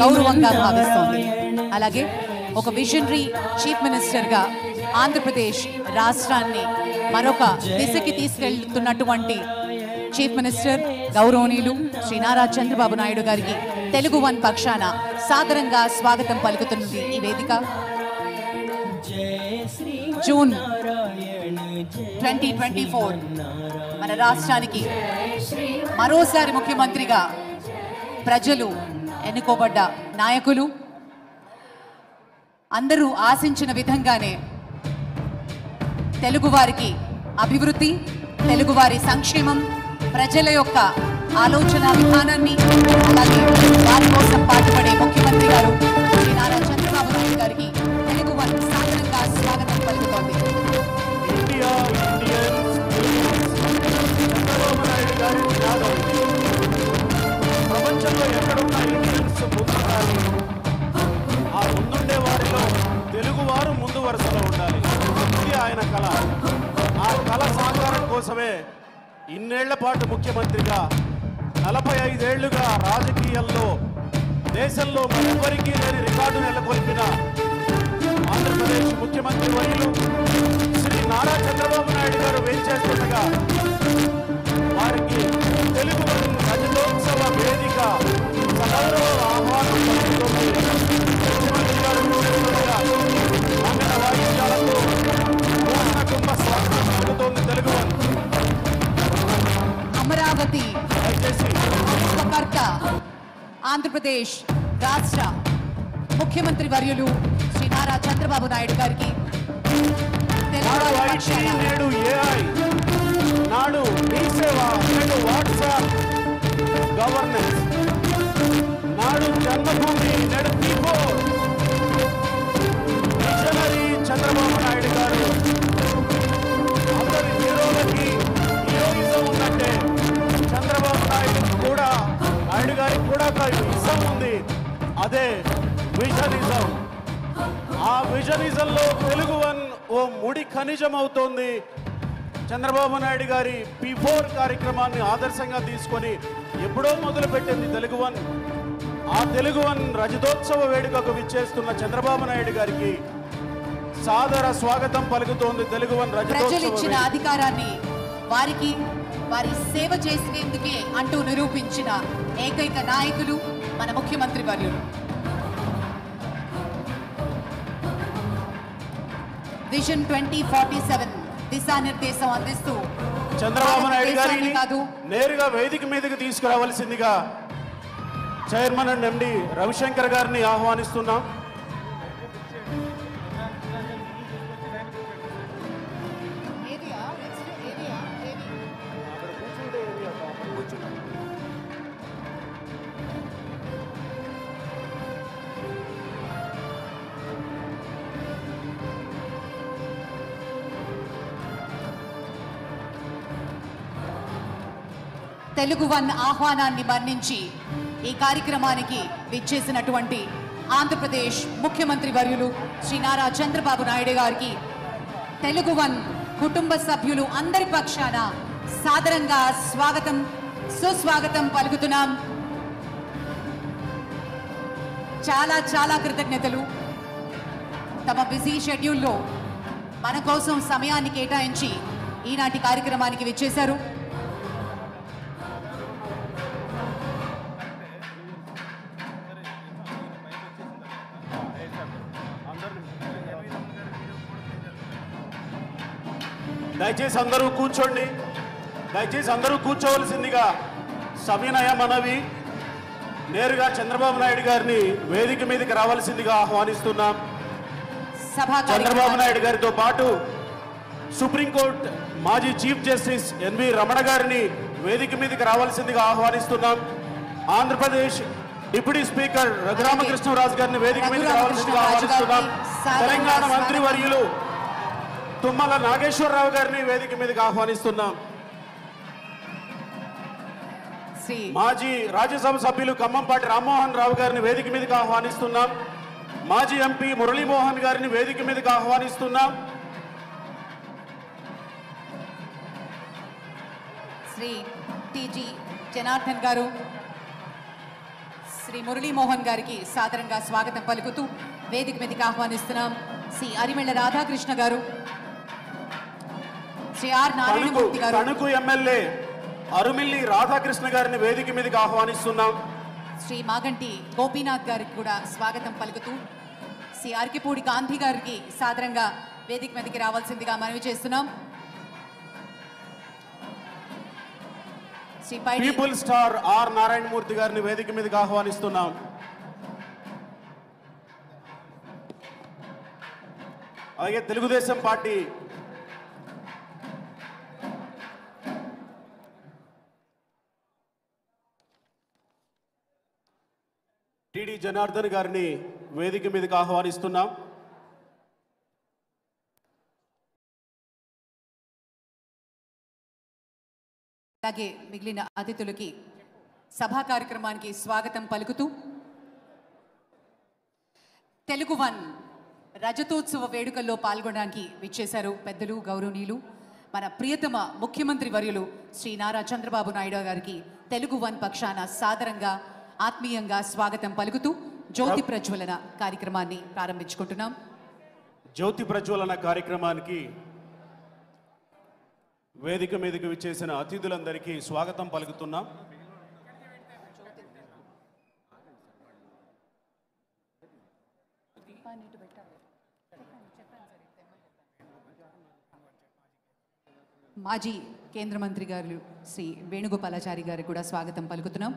గౌరవంగా భావిస్తోంది. అలాగే ఒక విజనరీ చీఫ్ మినిస్టర్ గా ఆంధ్రప్రదేశ్ రాష్ట్రాన్ని మరొక దిశకి తీసుకెళ్తున్నటువంటి చీఫ్ మినిస్టర్ గౌరవనీయులు శ్రీ నారా చంద్రబాబు నాయుడు గారికి తెలుగు వన్ పక్షాన సాదరంగా స్వాగతం పలుకుతున్నది ఈ వేదిక. జూన్ 2024 మన రాష్ట్రానికి మరోసారి ముఖ్యమంత్రిగా ప్రజలు ఎన్నుకోబడ్డ నాయకులు అందరూ ఆశించిన విధంగానే తెలుగువారికి అభివృద్ధి, తెలుగువారి సంక్షేమం, ప్రజల యొక్క ఆలోచన విధానాన్ని అలాగే వారి కోసం పాటుపడే ముఖ్యమంత్రి గారు శ్రీ నారా చంద్రబాబు నాయుడు గారికి తెలుగు వారి సాదరంగా స్వాగతం పలుకుతోంది. ప్రపంచంలో ఎక్కడున్న ఇండియన్స్ ముందుండాలి, ఆ ముందుండే వారిలో తెలుగువారు ముందు వరుసలో ఉండాలి. ఇది ఆయన కళ. ఆ కళ సాకారం కోసమే ఇన్నేళ్ల పాటు ముఖ్యమంత్రిగా 45 ఏళ్లుగా రాజకీయాల్లో దేశంలో మరెవ్వరికీ లేని రికార్డు నెలకొల్పిన ఆంధ్రప్రదేశ్ ముఖ్యమంత్రి వర్యులు శ్రీ నారా చంద్రబాబు నాయుడు గారు వేంచేస్తుండగా వారికి తెలుగు రజతోత్సవ వేదిక సగౌరవ ఆహ్వానం పలుకుతోంది. ముఖ్యమంత్రి గారు చూస్తుండగా మంగళ వాయిద్యాలతో పూర్ణ కుంభ స్వాగతం పలుకుతోంది తెలుగు వన్. అమరావతి దయచేసి విశ్వకర్త ఆంధ్రప్రదేశ్ రాష్ట్ర ముఖ్యమంత్రి వర్యులు శ్రీ నారా చంద్రబాబు నాయుడు గారికి నాడు ఐటీ, నేడు ఏఐ, నాడు మీ సేవ, నేడు వాట్సాప్ గవర్నెన్స్, నాడు జన్మభూమి, నేడు పీపోర్. విజనరీ చంద్రబాబు నాయుడు గారు అందరి హీరోలకి హీరోయిజం ఉన్నట్టే చంద్రబాబు నాయుడు గారికి కూడా ఒక ఇజం ఉంది. అదే విజనిజం. ఆ విజనిజంలో తెలుగు వన్ ఓ ముడి ఖనిజం అవుతోంది. చంద్రబాబు నాయుడు గారి P4 కార్యక్రమాన్ని ఆదర్శంగా తీసుకొని ఎప్పుడో మొదలుపెట్టింది తెలుగు వన్. ఆ తెలుగు వన్ రజతోత్సవ వేడుకకు విచ్చేస్తున్న చంద్రబాబు నాయుడు గారికి సాదర స్వాగతం పలుకుతోంది తెలుగు వన్ ప్రజలు రజతోత్సవ ఇచ్చిన వేడుక. అధికారాన్ని వారికి వారి సేవ చేసేందుకే అంటూ నిరూపించిన ఏకైక నాయకులు మన ముఖ్యమంత్రి వర్యులు. విజన్ 2047 దిశానిర్దేశం అందిస్తూ చంద్రబాబు నాయుడు గారిని కాదు నేరుగా వేదిక మీదకి తీసుకురావాల్సిందిగా చైర్మన్ అండ్ ఎండి రవిశంకర్ గారిని ఆహ్వానిస్తున్నాం. తెలుగు వన్ ఆహ్వానాన్ని మన్నించి ఈ కార్యక్రమానికి విచ్చేసినటువంటి ఆంధ్రప్రదేశ్ ముఖ్యమంత్రి వర్యులు శ్రీ నారా చంద్రబాబు నాయుడు గారికి తెలుగు వన్ కుటుంబ సభ్యులు అందరి పక్షాన సాదరంగా స్వాగతం సుస్వాగతం పలుకుతున్నాం. చాలా చాలా కృతజ్ఞతలు. తమ బిజీ షెడ్యూల్లో మన కోసం సమయాన్ని కేటాయించి ఈనాటి కార్యక్రమానికి విచ్చేశారు. దయచేసి అందరూ కూర్చోండి. దయచేసి అందరూ కూర్చోవలసిందిగా సవినయ మనవి. నేరుగా చంద్రబాబు నాయుడు గారిని వేదిక మీదకి రావాల్సిందిగా ఆహ్వానిస్తున్నాం. చంద్రబాబు నాయుడు గారితో పాటు సుప్రీంకోర్టు మాజీ చీఫ్ జస్టిస్ ఎన్వి రమణ గారిని వేదిక మీదకి రావాల్సిందిగా ఆహ్వానిస్తున్నాం. ఆంధ్రప్రదేశ్ డిప్యూటీ స్పీకర్ రఘురామకృష్ణరాజు గారిని వేదిక మీదకి రావాల్సిందిగా ఆహ్వానిస్తున్నాం. తెలంగాణ మంత్రి వర్యులు తుమ్మల నాగేశ్వరరావు గారిని వేదిక మీదకి ఆహ్వానిస్తున్నాం. మాజీ రాజ్యసభ సభ్యులు ఖమ్మంపాటి రామ్మోహన్ రావు గారిని వేదిక మీదకి ఆహ్వానిస్తున్నాం. మాజీ ఎంపీ మురళీమోహన్ గారిని వేదిక మీదకి ఆహ్వానిస్తున్నాం. శ్రీ టిజి జనార్దన్ గారు, శ్రీ మురళీమోహన్ గారికి సాదరంగా స్వాగతం పలుకుతూ వేదిక మీదకి ఆహ్వానిస్తున్నాం శ్రీ అరిమెళ్ళ రాధాకృష్ణ గారు, శ్రీ ఆర్ నారాయణమూర్తి గారు, తణుకు ఎమ్మెల్యే అరుమిల్లి రాధాకృష్ణ గారిని వేదిక మీదకి ఆహ్వానిస్తున్నాం. శ్రీ మాగంటి గోపీనాథ్ గారికి కూడా స్వాగతం పలుకుతూ శ్రీ అరకిపూడి గాంధీ గారికి సాదరంగా వేదిక మీదకి రావాల్సిందిగా మనవి చేస్తున్నాం. శ్రీ పైడి పీపుల్ స్టార్ ఆర్ నారాయణమూర్తి గారిని వేదిక మీదకి ఆహ్వానిస్తున్నాం. అలాగే తెలుగుదేశం పార్టీ టిడి జనార్దన్ గారిని వేదిక మీదకి ఆహ్వానిస్తున్నాం. అలాగే మిగిలిన అతిథులకి సభా కార్యక్రమానికి స్వాగతం పలుకుతూ తెలుగు వన్ రజతోత్సవ వేడుకల్లో పాల్గొనడానికి విచ్చేశారు పెద్దలు, గౌరవనీయులు, మన ప్రియతమ ముఖ్యమంత్రి వర్యులు శ్రీ నారా చంద్రబాబు నాయుడు గారికి తెలుగు వన్ పక్షాన సాదరంగా ఆత్మీయంగా స్వాగతం పలుకుతూ జ్యోతి ప్రజ్వలన కార్యక్రమాన్ని ప్రారంభించుకుంటున్నాం. జ్యోతి ప్రజ్వలన కార్యక్రమానికి వేదిక మీదకి విచ్చేసిన అతిథులందరికీ స్వాగతం పలుకుతున్నాం. మాజీ కేంద్ర మంత్రి గారు శ్రీ వేణుగోపాలాచారి గారికి కూడా స్వాగతం పలుకుతున్నాం.